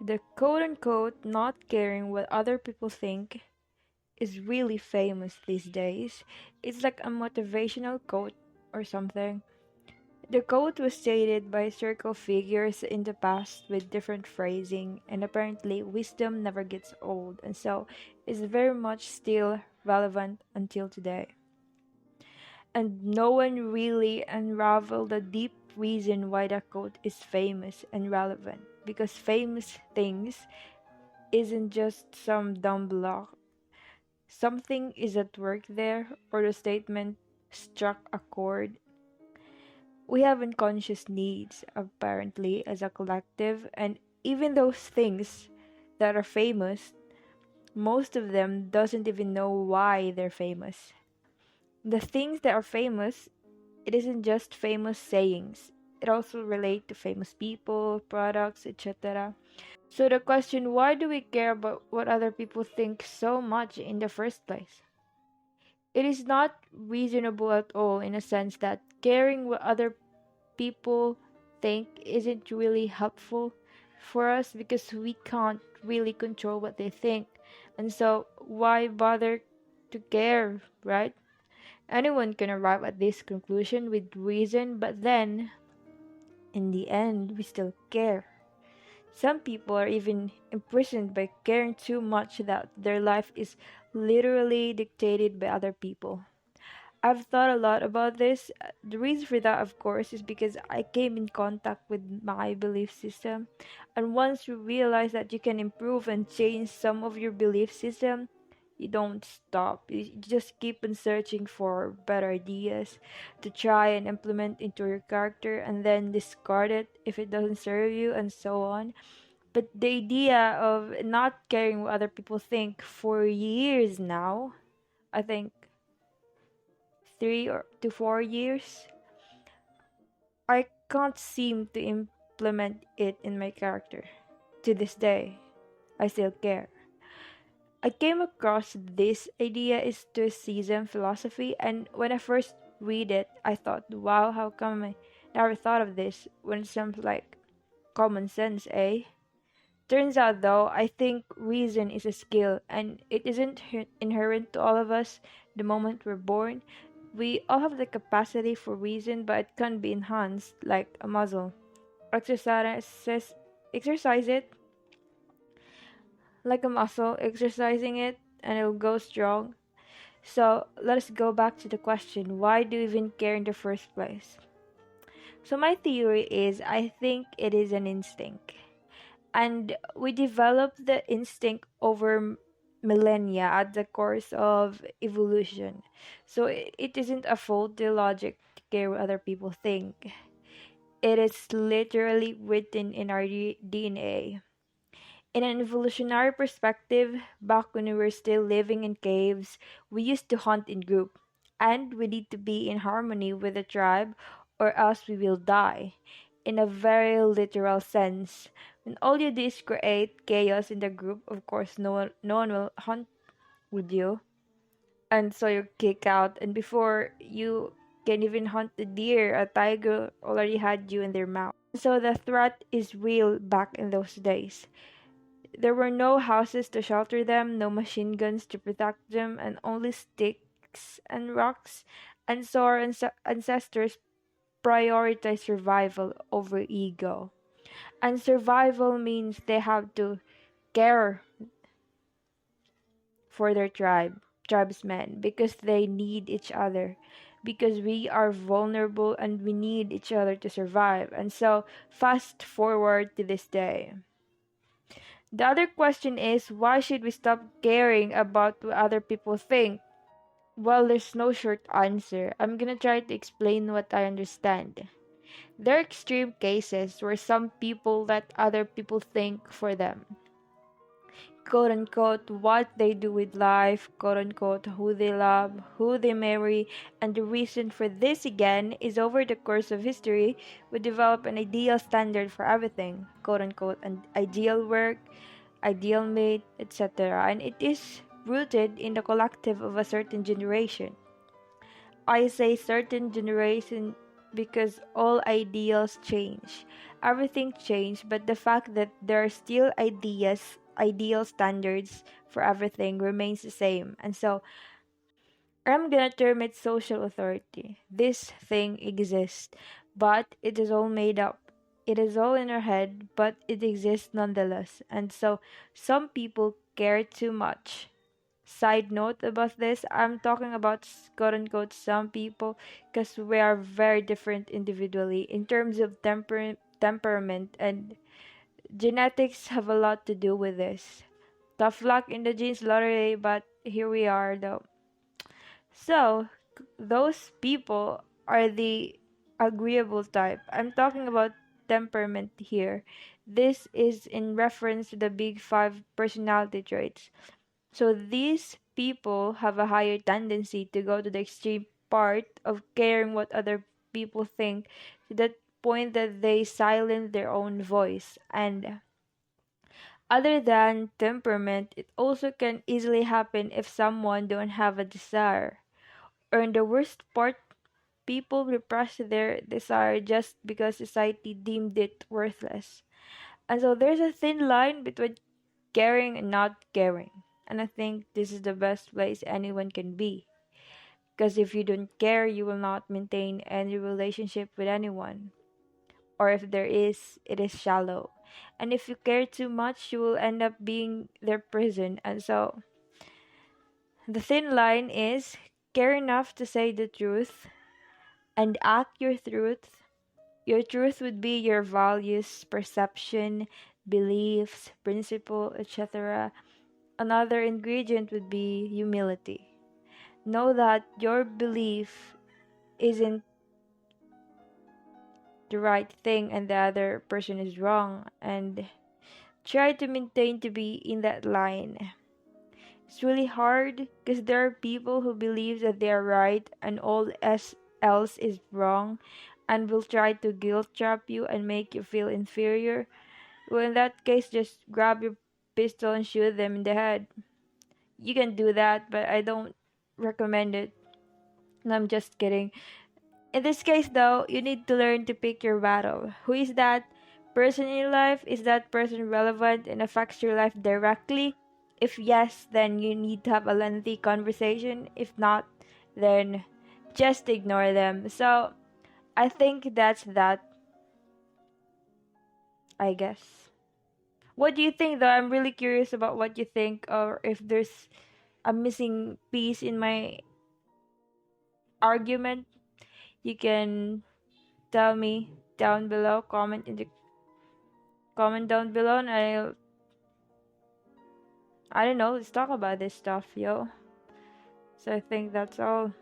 The quote unquote not caring what other people think is really famous these days. It's like a motivational quote or something. The quote was stated by circle figures in the past with different phrasing, and apparently wisdom never gets old, and so is very much still relevant until today. And no one really unraveled the deep reason why the quote is famous and relevant, because famous things isn't just some dumb block. Something is at work there, or the statement struck a chord. We have unconscious needs, apparently, as a collective, and even those things that are famous, most of them doesn't even know why they're famous. The things that are famous, it isn't just famous sayings. It also relate to famous people, products, etc. So the question, why do we care about what other people think so much in the first place? It is not reasonable at all in a sense that caring what other people think isn't really helpful for us because we can't really control what they think. And so why bother to care, right? Anyone can arrive at this conclusion with reason, but then in the end we still care. Some people are even imprisoned by caring too much that their life is literally dictated by other people. I've thought a lot about this. The reason for that, of course, is because I came in contact with my belief system. And once you realize that you can improve and change some of your belief system, you don't stop. You just keep on searching for better ideas to try and implement into your character and then discard it if it doesn't serve you and so on. But the idea of not caring what other people think for years now, I think 3 to 4 years, I can't seem to implement it in my character. To this day, I still care. I came across this idea is stoicism philosophy, and when I first read it, I thought, wow, how come I never thought of this when it sounds like common sense, eh? Turns out though, I think reason is a skill and it isn't inherent to all of us the moment we're born. We all have the capacity for reason, but it can be enhanced like a muscle. Exercise it like a muscle, exercising it and it'll go strong. So let us go back to the question, why do we even care in the first place? So my theory is I think it is an instinct. And we develop the instinct over millennia at the course of evolution. So it isn't a faulty logic to care what other people think. It is literally written in our DNA. In an evolutionary perspective, back when we were still living in caves, we used to hunt in group, and we need to be in harmony with the tribe or else we will die. In a very literal sense. When all you do is create chaos in the group, of course no one will hunt with you. And so you kick out, and before you can even hunt the deer, a tiger already had you in their mouth. So the threat is real back in those days. There were no houses to shelter them, no machine guns to protect them, and only sticks and rocks. And so our ancestors prioritized survival over ego. And survival means they have to care for their tribesmen, because they need each other. Because we are vulnerable and we need each other to survive. And so, fast forward to this day. The other question is, why should we stop caring about what other people think? Well, there's no short answer. I'm gonna try to explain what I understand. There are extreme cases where some people let other people think for them. Quote unquote, what they do with life, quote unquote, who they love, who they marry, and the reason for this again is over the course of history, we develop an ideal standard for everything, quote unquote, an ideal work, ideal mate, etc. And it is rooted in the collective of a certain generation. I say certain generation because all ideals change. Everything changed, but the fact that there are still ideal standards for everything remains the same. And so I'm gonna term it social authority. This thing exists, but it is all made up. It is all in our head, but it exists nonetheless. And so some people care too much. Side note about this, I'm talking about quote unquote some people because we are very different individually in terms of temperament, and genetics have a lot to do with this. Tough luck in the genes lottery, but here we are though. So, those people are the agreeable type. I'm talking about temperament here. This is in reference to the big five personality traits. So, these people have a higher tendency to go to the extreme part of caring what other people think, to that point that they silence their own voice. And other than temperament, it also can easily happen if someone don't have a desire. Or in the worst part, people repress their desire just because society deemed it worthless. And so there's a thin line between caring and not caring. And I think this is the best place anyone can be. Because if you don't care, you will not maintain any relationship with anyone. Or if there is, it is shallow. And if you care too much, you will end up being their prison. And so the thin line is care enough to say the truth and act your truth. Your truth would be your values, perception, beliefs, principle, etc. Another ingredient would be humility. Know that your belief isn't the right thing and the other person is wrong, and try to maintain to be in that line. It's really hard because there are people who believe that they are right and else is wrong, and will try to guilt trap you and make you feel inferior. Well, in that case, just grab your pistol and shoot them in the head. You can do that, but I don't recommend it. No, I'm just kidding. In this case, though, you need to learn to pick your battle. Who is that person in your life? Is that person relevant and affects your life directly? If yes, then you need to have a lengthy conversation. If not, then just ignore them. So, I think that's that, I guess. What do you think, though? I'm really curious about what you think, or if there's a missing piece in my argument. You can tell me down below. Comment down below, and I don't know. Let's talk about this stuff, yo. So I think that's all.